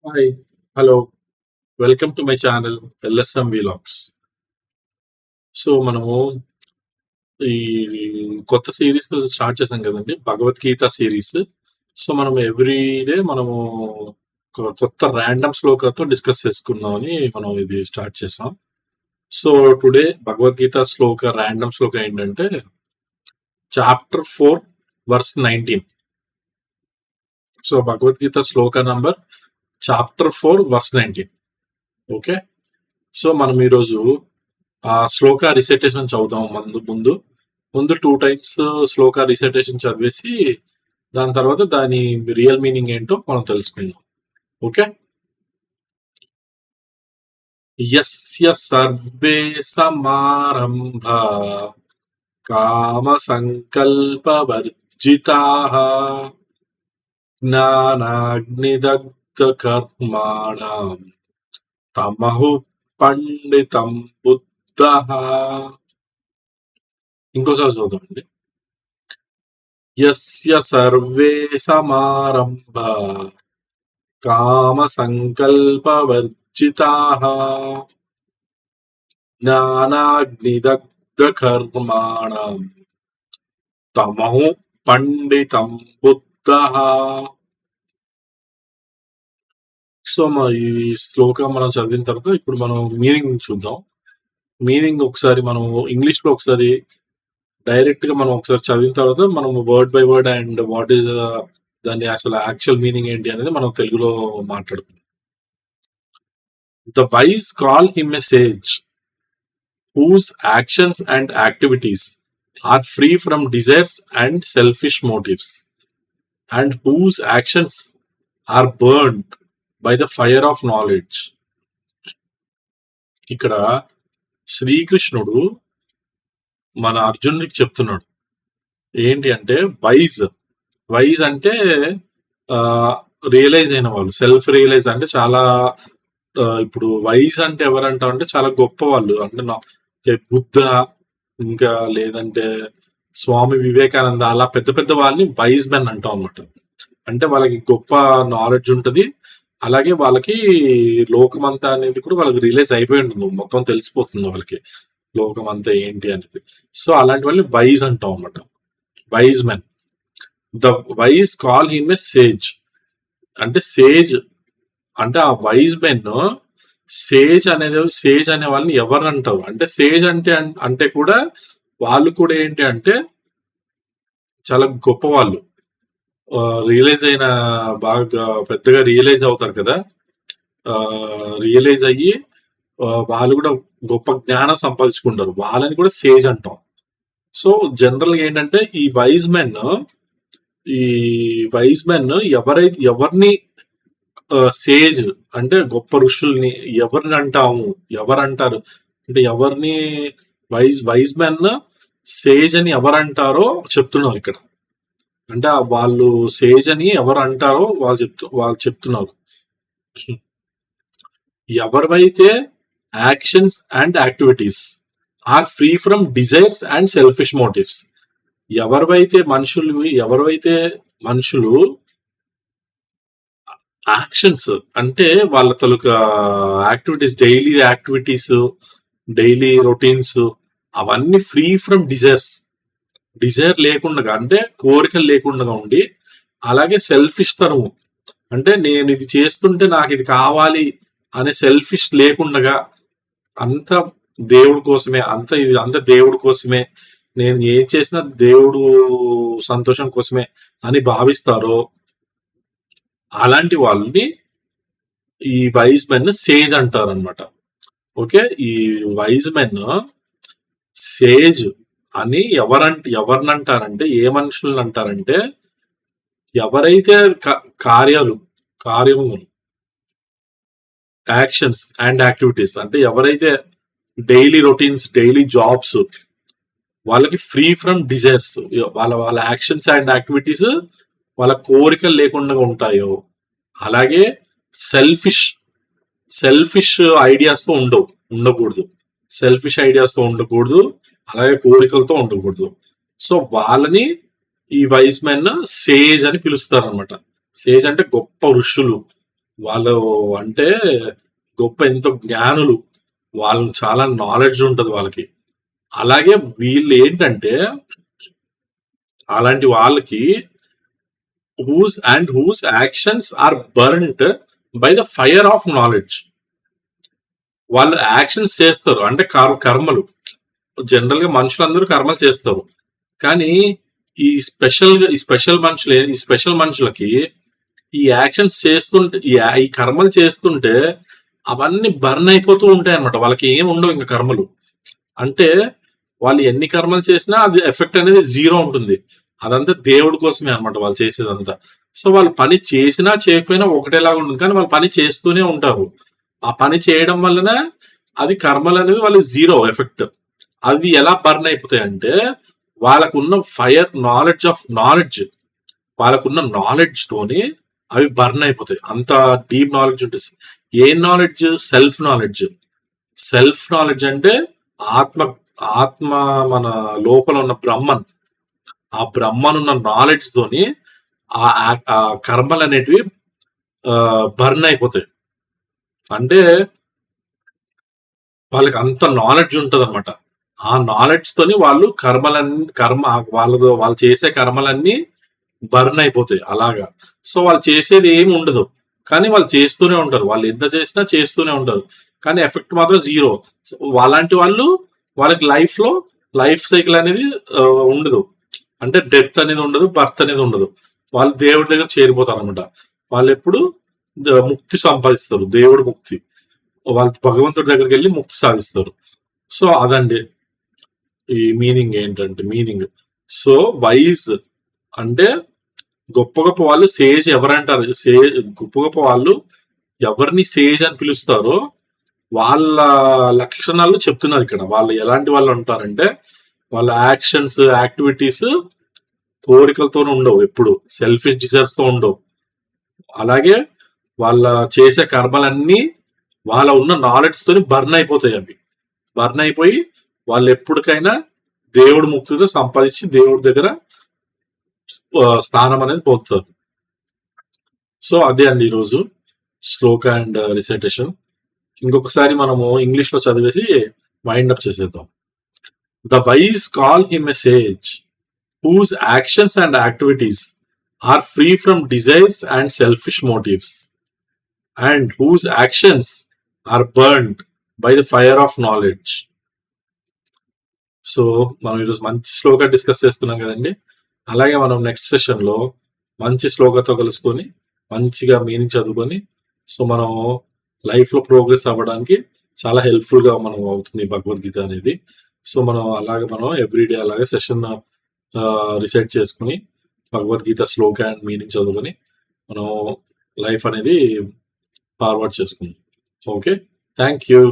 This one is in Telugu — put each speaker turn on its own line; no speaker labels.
Hi. Hello. Welcome to my channel LSM vlogs. So, మనము ఈ కొత్త సీరీస్ స్టార్ట్ చేసాం కదండీ! భగవద్గీత సీరీస్. సో, మనం ఎవ్రీ డే మనము కొత్త రాండమ్ శ్లోకాతో డిస్కస్ చేసుకుందామని మనం ఇది స్టార్ట్ చేసాం. So, today Bhagavad Gita random shloka ఏంటంటే chapter 4 verse 19. So, Bhagavad Gita shloka number chapter 4 verse 19. Okay. So, మనం ఈరోజు ఆ శ్లోక రిసైటేషన్ చదువుదాం. ముందు 2 టైమ్స్ శ్లోక రిసైటేషన్ చదివేసి దాని తర్వాత దాని రియల్ మీనింగ్ ఏంటో మనం తెలుసుకుందాం. ఓకే. యస్య సర్వే సమారంభ కామ సంకల్పవర్జితాః జ్ఞానాగ్నిదగ్ధ కర్మాణం తమహు పండితం బుద్ధః. ఇంకోసారి చూద్దామండి. యస్య సర్వే సమారంభ కామ సంకల్పవర్జితాః జ్ఞానాగ్నిదగ్ధ కర్మాణం తమహు పండితం బుద్ధః. సో ఈ శ్లోకం మనం చదివిన తర్వాత ఇప్పుడు మనం మీనింగ్ చూద్దాం. మీనింగ్ ఒకసారి మనం ఇంగ్లీష్ లో ఒకసారి డైరెక్ట్ గా మనం ఒకసారి చదివిన తర్వాత మనం word by word and what is దాని అసలు యాక్చువల్ మీనింగ్ ఏంటి అనేది మనం తెలుగులో మాట్లాడుకుందాం. The wise call him a sage whose actions and activities are free from desires and selfish motives, and whose actions are burned by the fire of knowledge. ఇక్కడ శ్రీకృష్ణుడు మన అర్జునుడికి చెప్తున్నాడు ఏంటి అంటే వైజ్ అంటే రియలైజ్ అయిన వాళ్ళు, సెల్ఫ్ రియలైజ్ అంటే చాలా ఇప్పుడు వైజ్ అంటే ఎవరంటాం అంటే చాలా గొప్ప వాళ్ళు అంటే బుద్ధ, ఇంకా లేదంటే స్వామి వివేకానంద, అలా పెద్ద పెద్ద వాళ్ళని వైజ్ మెన్ అంటాం అనమాట. అంటే వాళ్ళకి గొప్ప నాలెడ్జ్ ఉంటది, అలాగే వాళ్ళకి లోకమంతా అనేది కూడా వాళ్ళకి రియలైజ్ అయిపోయి ఉంటుంది, మొత్తం తెలిసిపోతుంది వాళ్ళకి లోకం అంతా ఏంటి అనేది. సో అలాంటి వాళ్ళని వైజ్ అంటాం అనమాట, wise men. The wise call him a sage. అంటే సేజ్ అంటే ఆ వైజ్ మెన్ సేజ్ అనే వాళ్ళని ఎవరు అంటారు అంటే సేజ్ అంటే కూడా వాళ్ళు కూడా ఏంటి అంటే చాలా గొప్ప వాళ్ళు, రియలైజ్ అయిన బాగా పెద్దగా రియలైజ్ అవుతారు కదా, రియలైజ్ అయ్యి వాళ్ళు కూడా గొప్ప జ్ఞానం సంపాదించుకుంటారు, వాళ్ళని కూడా సేజ్ అంటాం. సో జనరల్ గా ఏంటంటే ఈ వైజ్ మెన్ ఎవరిని సేజ్ అంటే గొప్ప ఋషుల్ని ఎవరంటారు అంటే ఎవరిని వైజ్ మెన్ సేజ్ అని ఎవరంటారో చెప్తున్నారు ఇక్కడ. అంటే వాళ్ళు సేజ్ అని ఎవరు అంటారో వాళ్ళు చెప్తున్నారు. ఎవరివైతే actions and activities are free from desires and selfish motives. ఎవరైతే మనుషులు యాక్షన్స్ అంటే వాళ్ళ తాలూకా యాక్టివిటీస్, డైలీ రొటీన్స్ అవన్నీ ఫ్రీ ఫ్రమ్ డిజైర్ లేకుండా అంటే కోరికలు లేకుండా ఉండి, అలాగే సెల్ఫిష్ తనము అంటే నేను ఇది చేస్తుంటే నాకు ఇది కావాలి అనే సెల్ఫిష్ లేకుండా అంత దేవుడి కోసమే, అంత దేవుడి కోసమే, నేను ఏం చేసినా దేవుడు సంతోషం కోసమే అని భావిస్తారో అలాంటి వాళ్ళని ఈ వైజ్ మెన్ సేజ్ అంటారు అనమాట. ఓకే. ఈ వైజ్ మెన్ సేజ్ అని ఎవరినంటారంటే ఏ మనుషులను అంటారంటే ఎవరైతే కార్యములు యాక్షన్స్ అండ్ యాక్టివిటీస్ అంటే ఎవరైతే డైలీ రొటీన్స్, డైలీ జాబ్స్ వాళ్ళకి ఫ్రీ ఫ్రమ్ డిజైర్స్, వాళ్ళ యాక్షన్స్ అండ్ యాక్టివిటీస్ వాళ్ళ కోరికలు లేకుండా ఉంటాయో, అలాగే సెల్ఫిష్ ఐడియాస్ తో ఉండకూడదు, అలాగే కోరికలతో ఉండకూడదు. సో వాళ్ళని ఈ వైజ్ మెన్ సేజ్ అని పిలుస్తారు అనమాట. సేజ్ అంటే గొప్ప ఋషులు, వాళ్ళు అంటే గొప్ప ఎంతో జ్ఞానులు. వాళ్ళు చాలా నాలెడ్జ్ ఉంటది వాళ్ళకి. అలాగే వీళ్ళేంటంటే అలాంటి వాళ్ళకి whose actions are burned by the fire of knowledge. వాళ్ళు యాక్షన్స్ చేస్తారు అంటే కర్మలు. జనరల్ గా మనుషులందరూ కర్మలు చేస్తారు. కానీ ఈ స్పెషల్ మనుషులకి ఈ యాక్షన్స్ చేస్తుంటే ఈ కర్మలు చేస్తుంటే అవన్నీ బర్న్ అయిపోతూ ఉంటాయి అన్నమాట. వాళ్ళకి ఏం ఉండవు ఇంకా కర్మలు. అంటే వాళ్ళు ఎన్ని కర్మలు చేసినా అది ఎఫెక్ట్ అనేది జీరో ఉంటుంది. అదంతా దేవుడి కోసమే అన్నమాట వాళ్ళు చేసేదంతా. సో వాళ్ళు పని చేసినా చేయకపోయినా ఒకటేలాగా ఉంటుంది. కానీ వాళ్ళు పని చేస్తూనే ఉంటారు. ఆ పని చేయడం వల్లనే అది కర్మలు అనేది వాళ్ళకి జీరో ఎఫెక్ట్. అది ఎలా బర్న్ అయిపోతాయి అంటే వాళ్ళకున్న నాలెడ్జ్ వాళ్ళకున్న నాలెడ్జ్ తోని అవి బర్న్ అయిపోతాయి. అంత డీప్ నాలెడ్జ్ ఉంటుంది. ఏ నాలెడ్జ్? సెల్ఫ్ నాలెడ్జ్ అంటే ఆత్మ ఆత్మ మన లోపల ఉన్న బ్రహ్మన్. ఆ బ్రహ్మన్ ఉన్న నాలెడ్జ్ తోని ఆ కర్మలు అనేటివి బర్న్ అయిపోతాయి. అంటే వాళ్ళకి అంత నాలెడ్జ్ ఉంటది అనమాట. ఆ నాలెడ్జ్ తోని వాళ్ళు వాళ్ళు చేసే కర్మలన్నీ బర్న్ అయిపోతాయి అలాగా. సో వాళ్ళు చేసేది ఏమి ఉండదు. కానీ వాళ్ళు చేస్తూనే ఉంటారు. వాళ్ళు ఎంత చేసినా చేస్తూనే ఉంటారు. కానీ ఎఫెక్ట్ మాత్రం జీరో. అలాంటి వాళ్ళు వాళ్ళకి లైఫ్ సైకిల్ అనేది ఉండదు. అంటే డెత్ అనేది ఉండదు, బర్త్ అనేది ఉండదు. వాళ్ళు దేవుడి దగ్గర చేరిపోతారు అనమాట. వాళ్ళు ఎప్పుడు ముక్తి సంపాదిస్తారు. దేవుడు ముక్తి. వాళ్ళు భగవంతుడి దగ్గరికి వెళ్ళి ముక్తి సాధిస్తారు. సో అదండి ఈ మీనింగ్. సో వైజ్ అంటే గొప్ప వాళ్ళు సేజ్ ఎవరంటారు? గొప్ప వాళ్ళు ఎవరిని సేజ్ అని పిలుస్తారో వాళ్ళ లక్షణాలు చెప్తున్నారు ఇక్కడ. వాళ్ళు ఎలాంటి వాళ్ళు ఉంటారంటే వాళ్ళ యాక్టివిటీస్ కోరికలతో ఉండవు, ఎప్పుడు సెల్ఫిష్ డిజైర్స్ తో ఉండవు. అలాగే వాళ్ళ చేసే కర్మలన్నీ వాళ్ళ ఉన్న నాలెడ్జ్ తోని బర్న్ అయిపోతాయి. అవి బర్న్ అయిపోయి వాళ్ళు ఎప్పటికైనా దేవుడు ముక్తితో సంపాదించి దేవుడి దగ్గర స్థానం అనేది పొందుతారు. సో అదే అండి ఈరోజు శ్లోక అండ్ రిసైటేషన్. ఇంకొకసారి మనము ఇంగ్లీష్ లో చదివేసి వైండ్ అప్ చేసేద్దాం. The wise call him a sage whose actions and activities are free from desires and selfish motives and whose actions are burned by the fire of knowledge. So మనం ఈరోజు మంచి శ్లోక డిస్కస్ చేసుకున్నాం కదండి. అలాగే మనం నెక్స్ట్ సెషన్ లో మంచి శ్లోకతో కలుసుకొని మంచిగా మీనింగ్ చదువుకొని సో మనం లైఫ్ లో ప్రోగ్రెస్ అవ్వడానికి చాలా హెల్ప్ఫుల్ గా మనం అవుతుంది భగవద్గీత అనేది. సో మనం ఎవ్రీడే అలాగే సెషన్ రిసైట్ చేసుకుని భగవద్గీత శ్లోక అండ్ మీనింగ్ చదువుకొని మనం లైఫ్ అనేది ఫార్వర్డ్ చేసుకుందాం. Okay, thank you.